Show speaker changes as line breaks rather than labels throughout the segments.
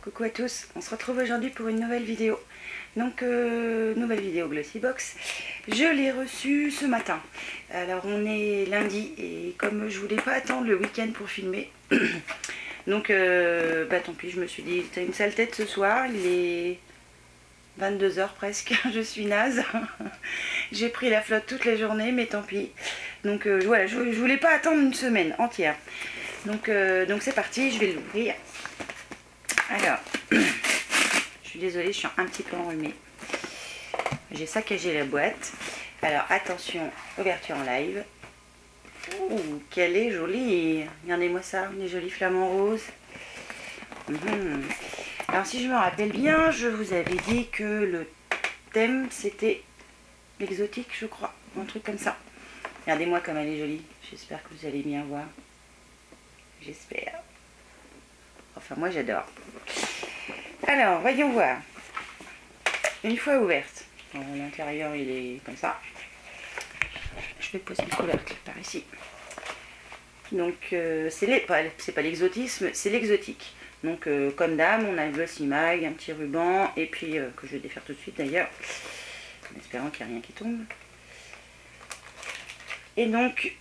Coucou à tous, on se retrouve aujourd'hui pour une nouvelle vidéo. Donc, nouvelle vidéo Glossybox. Je l'ai reçue ce matin. Alors, on est lundi et comme je voulais pas attendre le week-end pour filmer, donc, tant pis, je me suis dit, t'as une sale tête ce soir, il est 22 h presque, je suis naze. J'ai pris la flotte toute la journée, mais tant pis. Donc, voilà, je voulais pas attendre une semaine entière. Donc c'est parti, je vais l'ouvrir. Alors, je suis désolée, je suis un petit peu enrhumée. J'ai saccagé la boîte. Alors, attention, ouverture en live. Ouh, qu'elle est jolie. Regardez-moi ça, les jolis flamants roses. Alors, si je me rappelle bien, je vous avais dit que le thème, c'était l'exotique, je crois. Un truc comme ça. Regardez-moi comme elle est jolie. J'espère que vous allez bien voir. J'espère. Enfin, moi, j'adore. Alors, voyons voir. Une fois ouverte. L'intérieur, il est comme ça. Je vais poser le couvercle par ici. Donc, c'est pas l'exotisme, c'est l'exotique. Donc, comme d'hab, on a le glossy mag, un petit ruban, et puis, que je vais défaire tout de suite d'ailleurs, en espérant qu'il n'y a rien qui tombe. Et donc,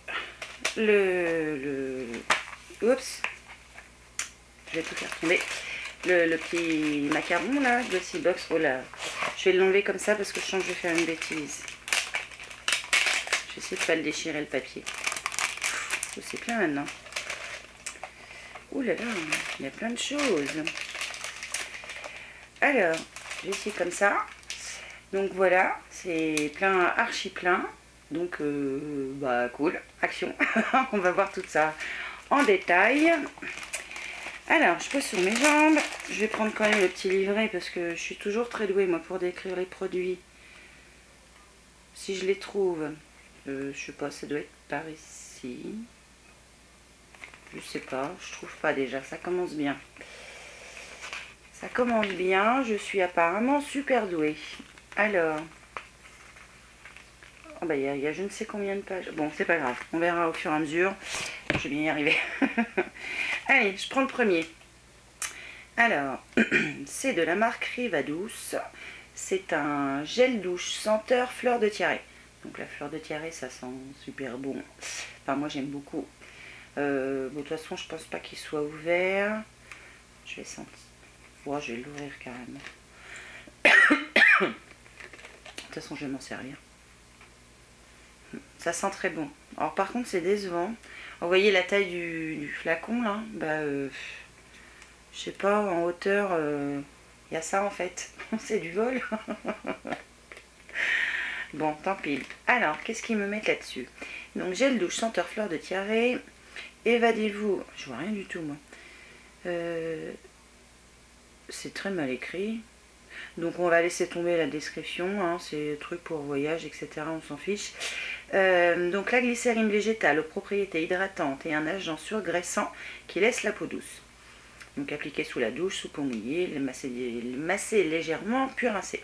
oups, je vais tout faire tomber. Le petit macaron là, Glossybox, oh là, je vais l'enlever comme ça parce que je sens que je vais faire une bêtise. Je vais essayer de pas le déchirer le papier. C'est plein maintenant. Ouh là là, il y a plein de choses. Alors, je vais essayer comme ça. Donc voilà, c'est plein, archi plein. Donc, cool, action. On va voir tout ça en détail. Alors, je pose sur mes jambes. Je vais prendre quand même le petit livret parce que je suis toujours très douée, moi, pour décrire les produits. Si je les trouve, je sais pas, ça doit être par ici. Je sais pas, je trouve pas déjà. Ça commence bien. Ça commence bien. Je suis apparemment super douée. Alors, oh bah, il y a je ne sais combien de pages. Bon, c'est pas grave. On verra au fur et à mesure. Je vais bien y arriver. Allez, je prends le premier. Alors, c'est de la marque Rivadouce. C'est un gel douche senteur fleur de tiare. Donc la fleur de tiare, ça sent super bon. Enfin, moi j'aime beaucoup. De toute façon, je pense pas qu'il soit ouvert. Je vais sentir. Ouais, je vais l'ouvrir carrément. De toute façon, je vais m'en servir. Ça sent très bon. Alors par contre, c'est décevant. Vous voyez la taille du flacon là, je sais pas, en hauteur, il y a ça en fait. C'est du vol. Bon, tant pis. Alors, qu'est-ce qu'ils me mettent là-dessus? Donc, gel douche senteur fleur de tiare. Évadez-vous. Je vois rien du tout, moi. C'est très mal écrit. Donc, on va laisser tomber la description. Hein, c'est truc pour voyage, etc. On s'en fiche. Donc, la glycérine végétale aux propriétés hydratantes et un agent surgraissant qui laisse la peau douce. Donc appliquer sous la douche, sous peau mouillée, les masser légèrement, puis rincer.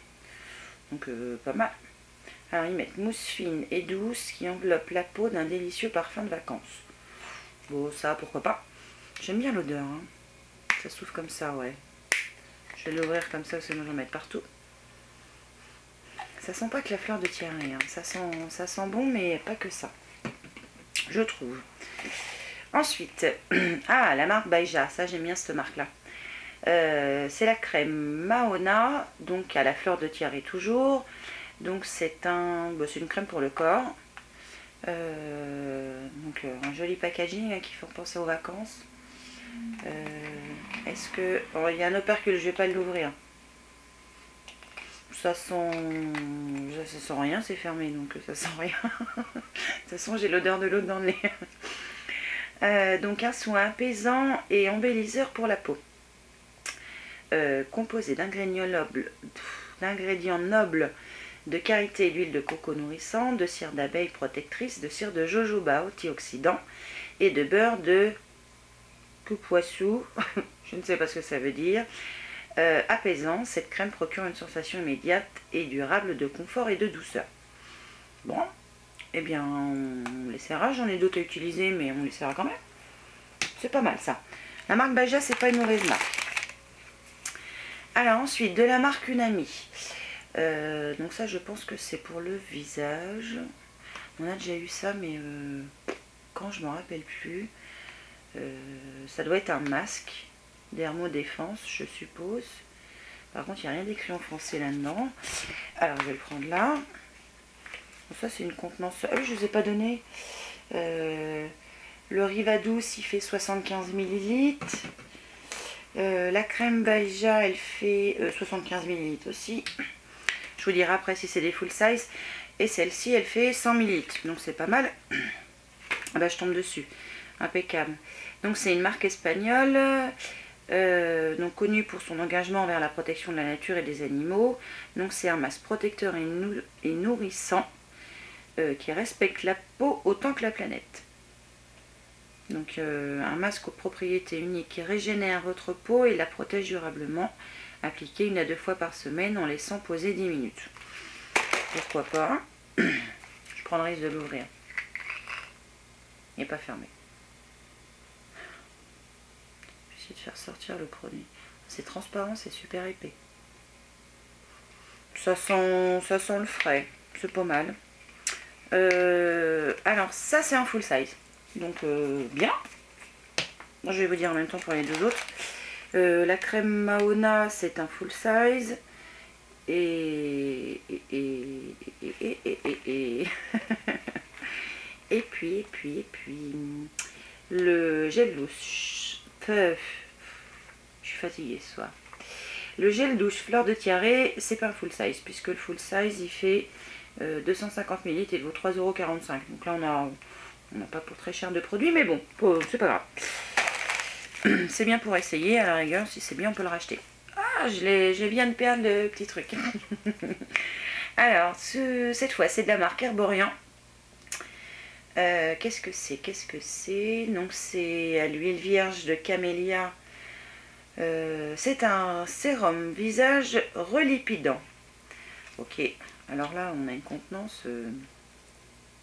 Donc pas mal. Alors ils mettent mousse fine et douce qui enveloppe la peau d'un délicieux parfum de vacances. Bon, ça pourquoi pas. J'aime bien l'odeur. Hein. Ça s'ouvre comme ça, ouais. Je vais l'ouvrir comme ça parce que moi j'en mets partout. Ça sent pas que la fleur de tiare. Hein. Ça sent bon, mais pas que ça. Je trouve. Ensuite, la marque Baija, ça j'aime bien cette marque là. C'est la crème Mahona, donc à la fleur de tiare toujours. Donc c'est une crème pour le corps. Donc un joli packaging hein, qui fait penser aux vacances. Est-ce que... Oh, il y a un opercule, je vais pas l'ouvrir. Ça sent rien, c'est fermé donc ça sent rien. De toute façon j'ai l'odeur de l'eau dans le nez. Donc un soin apaisant et embellisseur pour la peau. Composé d'ingrédients nobles de karité et d'huile de coco nourrissante, de cire d'abeille protectrice, de cire de jojoba antioxydant et de beurre de coupoissou, je ne sais pas ce que ça veut dire. Apaisant, cette crème procure une sensation immédiate et durable de confort et de douceur. Bon. Eh bien, on l'essaiera. J'en ai d'autres à utiliser, mais on l'essaiera quand même. C'est pas mal, ça. La marque Baija, c'est pas une mauvaise marque. Alors ensuite, de la marque Unami. Donc ça, je pense que c'est pour le visage. On a déjà eu ça, mais quand je m'en rappelle plus. Ça doit être un masque d'Hermodéfense, je suppose. Par contre, il n'y a rien d'écrit en français là-dedans. Alors, je vais le prendre là. Bon, ça, c'est une contenance. Ah oui, je ne vous ai pas donné. Le Rivadouce, il fait 75 ml. La crème Baïja, elle fait 75 ml aussi. Je vous dirai après si c'est des full size. Et celle-ci, elle fait 100 ml. Donc, c'est pas mal. Ah bah, je tombe dessus. Impeccable. Donc c'est une marque espagnole, donc connue pour son engagement envers la protection de la nature et des animaux. Donc c'est un masque protecteur et nourrissant qui respecte la peau autant que la planète. Donc un masque aux propriétés uniques qui régénère votre peau et la protège durablement. Appliqué 1 à 2 fois par semaine en laissant poser 10 minutes. Pourquoi pas. Je prends le risque de l'ouvrir. Il n'est pas fermé. De faire sortir le produit. C'est transparent, c'est super épais. Ça sent le frais, c'est pas mal. Alors ça c'est un full size, donc bien. Moi, je vais vous dire en même temps pour les deux autres. La crème Mahona c'est un full size et puis le gel douche. Je suis fatiguée ce soir. Le gel douche fleur de tiare, c'est pas un full size, puisque le full size il fait 250 ml et il vaut 3,45 €. Donc là on n'a pas pour très cher de produits, mais bon, c'est pas grave. C'est bien pour essayer, à la rigueur, si c'est bien on peut le racheter. Ah, je viens de perdre le petit truc. Alors, cette fois c'est de la marque Herborian. Qu'est-ce que c'est? Donc c'est à l'huile vierge de camélia. C'est un sérum visage relipidant. Ok, alors là on a une contenance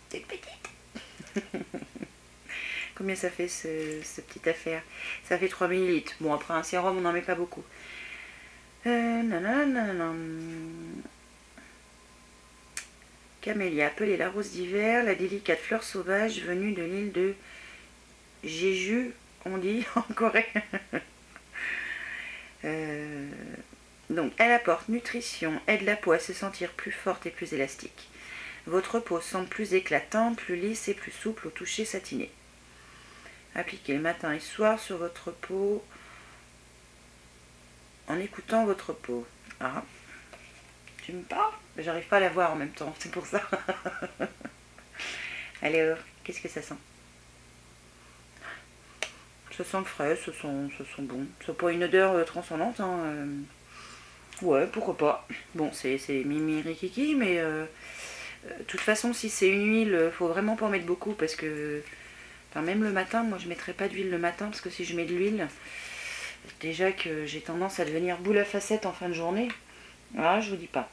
toute petite. Combien ça fait cette petite affaire? Ça fait 3 ml. Bon, après un sérum on n'en met pas beaucoup. Camélia, appelée la rose d'hiver, la délicate fleur sauvage venue de l'île de Jeju, on dit en Corée. Donc, elle apporte nutrition, aide la peau à se sentir plus forte et plus élastique. Votre peau semble plus éclatante, plus lisse et plus souple au toucher satiné. Appliquez le matin et soir sur votre peau en écoutant votre peau. Ah, tu me parles? J'arrive pas à la voir en même temps, c'est pour ça. Alors, qu'est-ce que ça sent? Ça sent frais, ça sent bon. C'est pas une odeur transcendante, hein. Ouais, pourquoi pas. Bon, c'est mimi rikiki, mais de toute façon, si c'est une huile, faut vraiment pas en mettre beaucoup parce que, enfin, même le matin, moi je mettrai pas d'huile le matin parce que si je mets de l'huile, déjà que j'ai tendance à devenir boule à facettes en fin de journée. Voilà, je vous dis pas.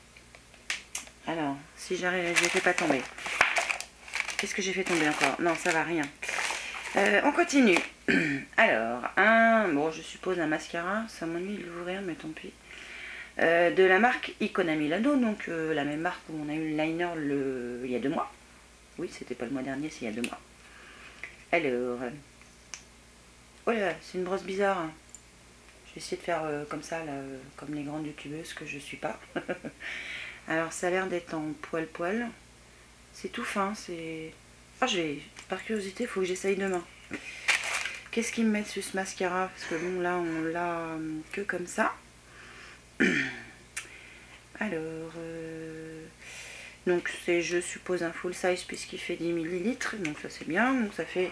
Alors, si j'arrive, je ne fais pas tomber. Qu'est-ce que j'ai fait tomber encore? Non, ça va, rien. On continue. Alors, bon, je suppose un mascara. Ça m'ennuie de l'ouvrir, mais tant pis. De la marque Icona Milano, donc la même marque où on a eu le liner il y a 2 mois. Oui, c'était pas le mois dernier, c'est il y a 2 mois. Alors, oh là, c'est une brosse bizarre. Je vais essayer de faire comme ça, là, comme les grandes youtubeuses que je suis pas. Alors, ça a l'air d'être en poil-poil. C'est tout fin, c'est... Ah, par curiosité, il faut que j'essaye demain. Qu'est-ce qu'ils me mettent sur ce mascara? Parce que bon, là, on l'a que comme ça. Alors, donc c'est, je suppose, un full size puisqu'il fait 10 ml. Donc ça, c'est bien. Donc ça fait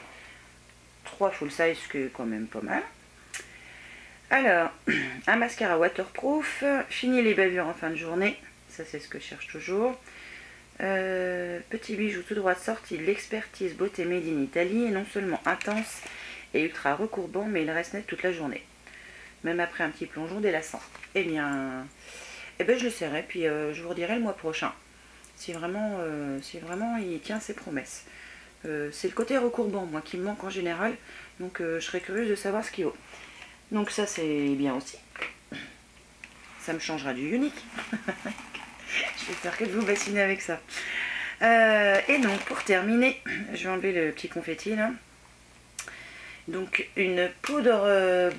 3 full size, ce qui est quand même pas mal. Alors, un mascara waterproof. Fini les bavures en fin de journée. Ça, c'est ce que je cherche toujours. Petit bijou tout droit sorti de l'expertise beauté made in Italie, et non seulement intense et ultra recourbant, mais il reste net toute la journée, même après un petit plongeon délassant. Eh bien je le serai, puis je vous redirai le mois prochain si vraiment il tient ses promesses. C'est le côté recourbant moi qui me manque en général, donc je serais curieuse de savoir ce qu'il vaut. Donc ça c'est bien aussi. Ça me changera du unique. Je vais faire que de vous bassiner avec ça. Et donc, pour terminer, je vais enlever le petit confetti là. Donc, une poudre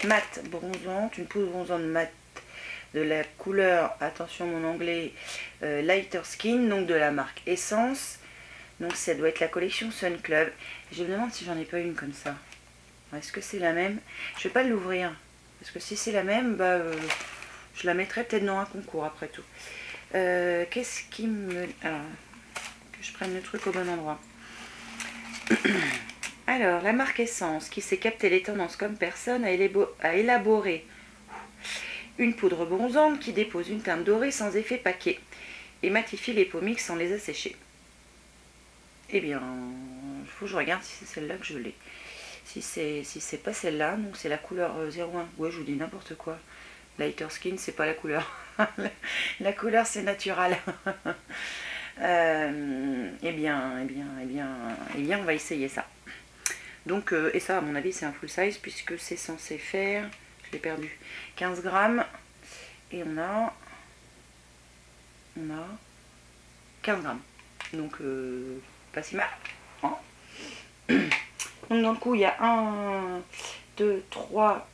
mat bronzante, une poudre bronzante mat de la couleur, attention mon anglais, Lighter Skin, donc de la marque Essence. Donc, ça doit être la collection Sun Club. Je me demande si j'en ai pas une comme ça. Est-ce que c'est la même? Je vais pas l'ouvrir. Parce que si c'est la même, bah, je la mettrai peut-être dans un concours après tout. Qu'est-ce qui me... Alors, que je prenne le truc au bon endroit. Alors, la marque Essence, qui sait capter les tendances comme personne, a élaboré une poudre bronzante qui dépose une teinte dorée sans effet paquet et matifie les peaux mixtes sans les assécher. Eh bien, il faut que je regarde si c'est celle-là que je l'ai. Si c'est pas celle-là, donc c'est la couleur 01. Ouais, je vous dis n'importe quoi. Lighter Skin, c'est pas la couleur. La couleur, c'est natural. Eh bien, on va essayer ça. Donc, et ça, à mon avis, c'est un full size puisque c'est censé faire, je l'ai perdu, 15 grammes. Et on a 15 grammes. Donc, pas si mal. Hein. Donc, dans le coup, il y a 1, 2, 3,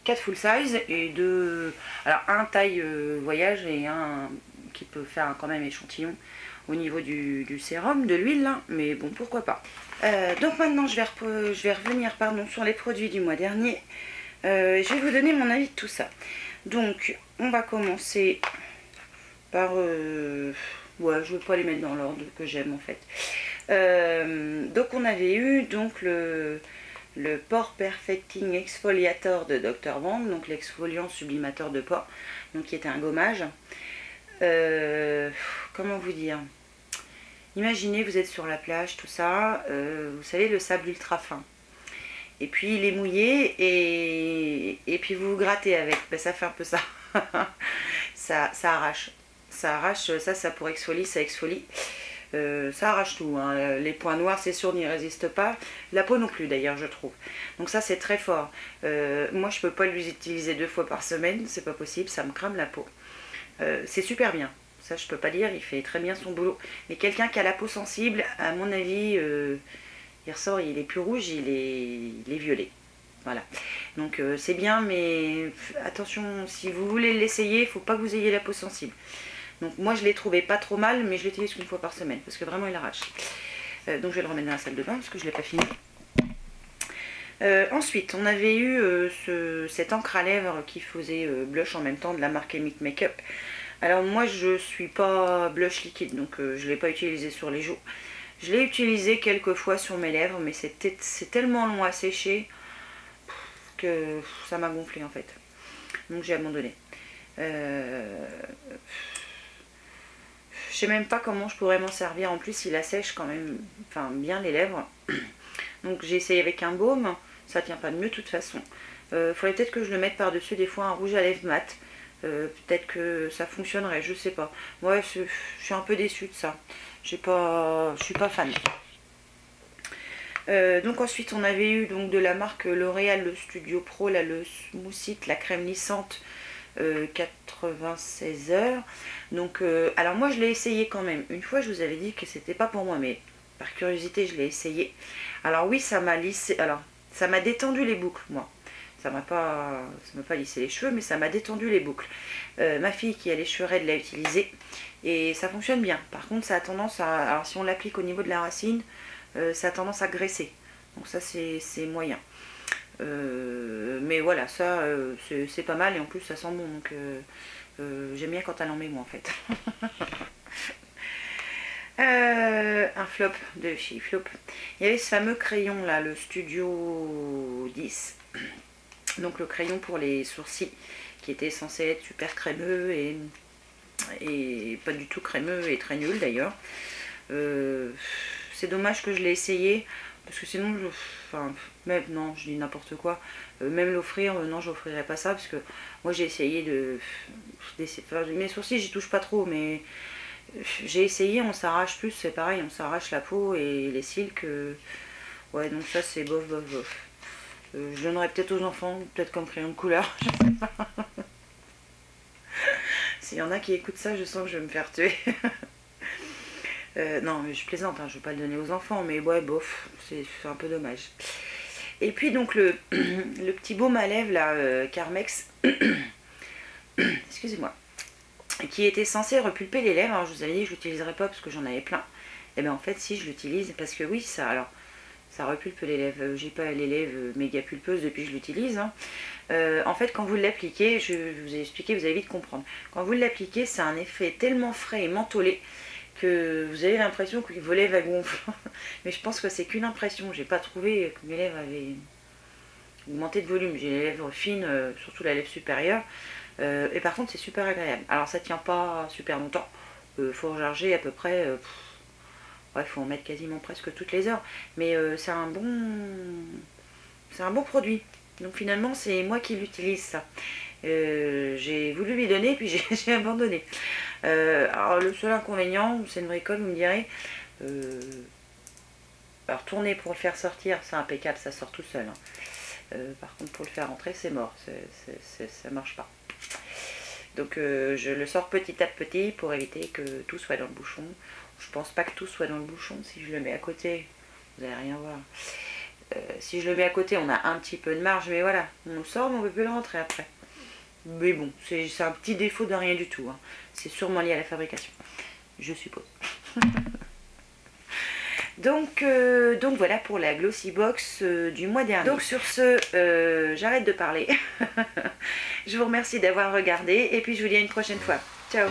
4 full size et 2. Alors, un taille voyage et un qui peut faire quand même échantillon au niveau du sérum, de l'huile, là. Mais bon, pourquoi pas. Donc, maintenant, je vais revenir sur les produits du mois dernier. Je vais vous donner mon avis de tout ça. Donc, on va commencer par... ouais, je ne veux pas les mettre dans l'ordre que j'aime en fait. Donc, on avait eu donc le Pore Perfecting Exfoliator de Dr. Brand, donc l'exfoliant sublimateur de pores, donc qui était un gommage. Comment vous dire? Imaginez, vous êtes sur la plage, tout ça, vous savez, le sable ultra fin. Et puis il est mouillé et puis vous vous grattez avec. Ben, ça fait un peu ça. ça arrache. Ça arrache, ça pour exfolie, ça exfolie. Ça arrache tout. Hein. Les points noirs, c'est sûr, n'y résistent pas. La peau non plus d'ailleurs, je trouve. Donc ça, c'est très fort. Moi, je peux pas l'utiliser 2 fois par semaine. C'est pas possible, ça me crame la peau. C'est super bien. Ça, je peux pas dire, il fait très bien son boulot. Mais quelqu'un qui a la peau sensible, à mon avis... il ressort, il est plus rouge, il est violet. Voilà. Donc c'est bien, mais attention, si vous voulez l'essayer, il ne faut pas que vous ayez la peau sensible. Donc moi je l'ai trouvé pas trop mal, mais je l'utilise qu'une fois par semaine, parce que vraiment il arrache. Donc je vais le remettre dans la salle de bain, parce que je ne l'ai pas fini. Ensuite, on avait eu cette encre à lèvres qui faisait blush en même temps de la marque Elite Makeup. Alors moi je suis pas blush liquide, donc je ne l'ai pas utilisé sur les joues. Je l'ai utilisé quelques fois sur mes lèvres, mais c'est tellement long à sécher que ça m'a gonflé en fait. Donc j'ai abandonné. Je sais même pas comment je pourrais m'en servir. En plus, il assèche quand même bien les lèvres. Donc j'ai essayé avec un baume. Ça tient pas de mieux de toute façon. Faudrait peut-être que je le mette par-dessus des fois un rouge à lèvres mat. Peut-être que ça fonctionnerait, je sais pas. Ouais, je suis un peu déçue de ça. Je suis pas fan. Donc ensuite on avait eu donc de la marque L'Oréal le Studio Pro, là, le Smoothit, la crème lissante 96 heures. Donc alors moi je l'ai essayé quand même. Une fois je vous avais dit que c'était pas pour moi, mais par curiosité je l'ai essayé. Alors oui, ça m'a lissé, alors ça m'a détendu les boucles moi. Ça m'a pas lissé les cheveux, mais ça m'a détendu les boucles. Ma fille qui a les cheveux raides l'a utilisé et ça fonctionne bien. Par contre, ça a tendance à... Alors si on l'applique au niveau de la racine, ça a tendance à graisser. Donc ça, c'est moyen. Mais voilà, ça, c'est pas mal et en plus, ça sent bon. Donc j'aime bien quand elle en met moi, en fait. Un flop de chez Flop. Il y avait ce fameux crayon là, le Studio 10. Donc le crayon pour les sourcils qui était censé être super crémeux et pas du tout crémeux et très nul d'ailleurs. C'est dommage que je l'ai essayé parce que sinon même non, je dis n'importe quoi, même l'offrir, non, j'offrirai pas ça parce que moi j'ai essayé mes sourcils j'y touche pas trop, mais j'ai essayé, on s'arrache plus, c'est pareil, on s'arrache la peau et les cils que ouais, donc ça c'est bof bof bof. Je donnerais peut-être aux enfants, peut-être comme crayon de couleur, je sais pas. S'il y en a qui écoutent ça, je sens que je vais me faire tuer. Non, mais je plaisante, hein, je ne vais pas le donner aux enfants, mais ouais, bof, c'est un peu dommage. Et puis donc le petit baume à lèvres, là, Carmex, excusez-moi, qui était censé repulper les lèvres. Alors je vous avais dit que je l'utiliserais pas parce que j'en avais plein. Et bien en fait, si, je l'utilise, parce que oui, ça repulpe les lèvres. J'ai pas les lèvres méga pulpeuses depuis que je l'utilise, hein. En fait, quand vous l'appliquez, je vous ai expliqué, vous allez vite comprendre. Quand vous l'appliquez, c'est un effet tellement frais et mentholé que vous avez l'impression que vos lèvres gonflent. Mais je pense que c'est qu'une impression. J'ai pas trouvé que mes lèvres avaient augmenté de volume. J'ai les lèvres fines, surtout la lèvre supérieure. Et par contre, c'est super agréable. Alors, ça tient pas super longtemps. Faut recharger à peu près. Ouais, faut en mettre quasiment presque toutes les heures. Mais c'est un bon produit. Donc finalement, c'est moi qui l'utilise, ça. J'ai voulu lui donner, puis j'ai abandonné. Alors le seul inconvénient, c'est une bricole, vous me direz. Alors tourner pour le faire sortir, c'est impeccable, ça sort tout seul, hein. Par contre, pour le faire rentrer, c'est mort. Ça marche pas. Donc je le sors petit à petit pour éviter que tout soit dans le bouchon. Je pense pas que tout soit dans le bouchon. Si je le mets à côté, vous n'allez rien voir. Si je le mets à côté, on a un petit peu de marge, mais voilà, on le sort, mais on ne peut plus le rentrer après. Mais bon, c'est un petit défaut de rien du tout, hein. C'est sûrement lié à la fabrication, je suppose. donc voilà pour la Glossy Box du mois dernier. Donc sur ce, j'arrête de parler. Je vous remercie d'avoir regardé et puis je vous dis à une prochaine fois. Ciao!